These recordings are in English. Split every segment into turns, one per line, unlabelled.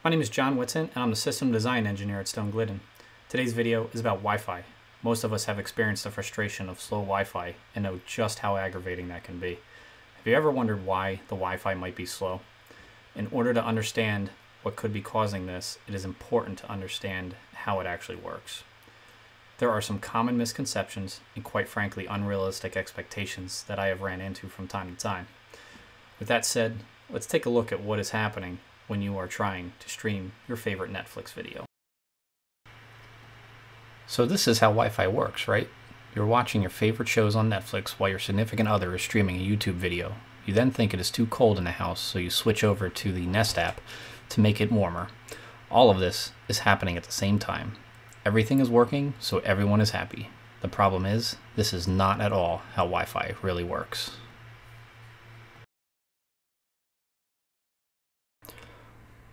My name is John Whitson, and I'm the System Design Engineer at Glidden. Today's video is about Wi-Fi. Most of us have experienced the frustration of slow Wi-Fi and know just how aggravating that can be. Have you ever wondered why the Wi-Fi might be slow? In order to understand what could be causing this, it is important to understand how it actually works. There are some common misconceptions and, quite frankly, unrealistic expectations that I have ran into from time to time. With that said, let's take a look at what is happening when you are trying to stream your favorite Netflix video. So this is how Wi-Fi works, right? You're watching your favorite shows on Netflix while your significant other is streaming a YouTube video. You then think it is too cold in the house, so you switch over to the Nest app to make it warmer. All of this is happening at the same time. Everything is working, so everyone is happy. The problem is, this is not at all how Wi-Fi really works.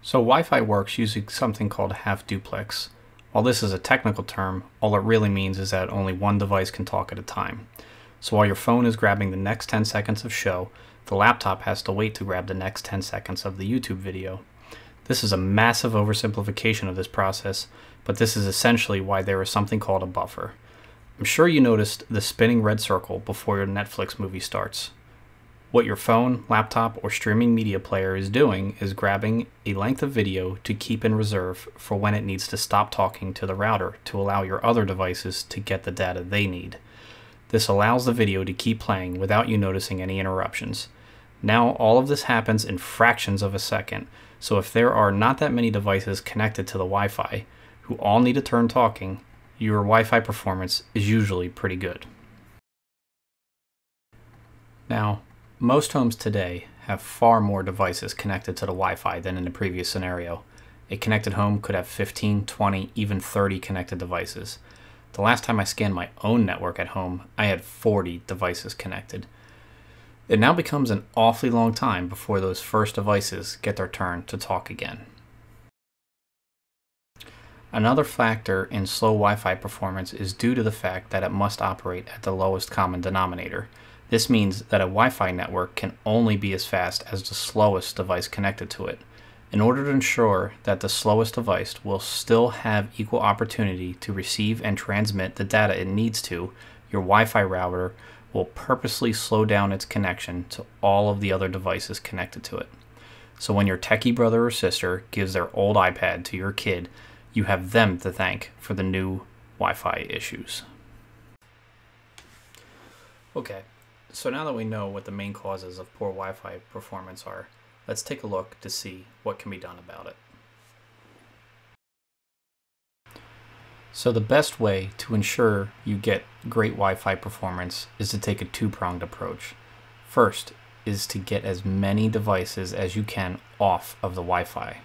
So Wi-Fi works using something called half duplex. While this is a technical term, all it really means is that only one device can talk at a time. So while your phone is grabbing the next 10 seconds of show, the laptop has to wait to grab the next 10 seconds of the YouTube video. This is a massive oversimplification of this process, but this is essentially why there is something called a buffer. I'm sure you noticed the spinning red circle before your Netflix movie starts. What your phone, laptop, or streaming media player is doing is grabbing a length of video to keep in reserve for when it needs to stop talking to the router to allow your other devices to get the data they need. This allows the video to keep playing without you noticing any interruptions. Now all of this happens in fractions of a second, so if there are not that many devices connected to the Wi-Fi who all need a turn talking, your Wi-Fi performance is usually pretty good. Now, most homes today have far more devices connected to the Wi-Fi than in the previous scenario. A connected home could have 15, 20, even 30 connected devices. The last time I scanned my own network at home, I had 40 devices connected. It now becomes an awfully long time before those first devices get their turn to talk again. Another factor in slow Wi-Fi performance is due to the fact that it must operate at the lowest common denominator. This means that a Wi-Fi network can only be as fast as the slowest device connected to it. In order to ensure that the slowest device will still have equal opportunity to receive and transmit the data it needs to, your Wi-Fi router will purposely slow down its connection to all of the other devices connected to it. So when your techie brother or sister gives their old iPad to your kid, you have them to thank for the new Wi-Fi issues. Okay. So now that we know what the main causes of poor Wi-Fi performance are, let's take a look to see what can be done about it. So the best way to ensure you get great Wi-Fi performance is to take a two-pronged approach. First is to get as many devices as you can off of the Wi-Fi.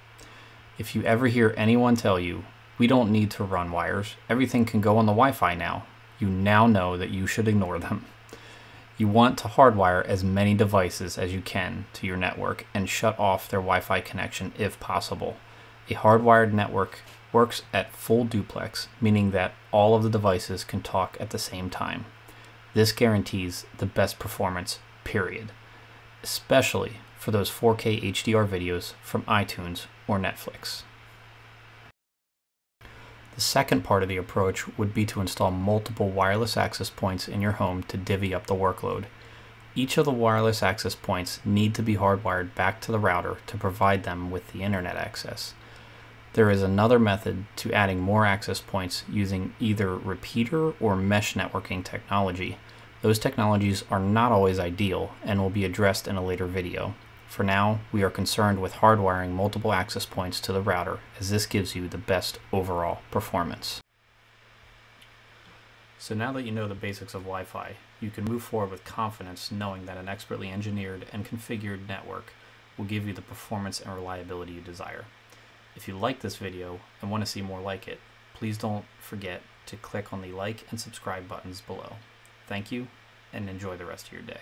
If you ever hear anyone tell you, "We don't need to run wires, everything can go on the Wi-Fi now," you now know that you should ignore them. You want to hardwire as many devices as you can to your network and shut off their Wi-Fi connection if possible. A hardwired network works at full duplex, meaning that all of the devices can talk at the same time. This guarantees the best performance, period, especially for those 4K HDR videos from iTunes or Netflix. The second part of the approach would be to install multiple wireless access points in your home to divvy up the workload. Each of the wireless access points need to be hardwired back to the router to provide them with the internet access. There is another method to adding more access points using either repeater or mesh networking technology. Those technologies are not always ideal and will be addressed in a later video. For now, we are concerned with hardwiring multiple access points to the router, as this gives you the best overall performance. So now that you know the basics of Wi-Fi, you can move forward with confidence knowing that an expertly engineered and configured network will give you the performance and reliability you desire. If you like this video and want to see more like it, please don't forget to click on the like and subscribe buttons below. Thank you, and enjoy the rest of your day.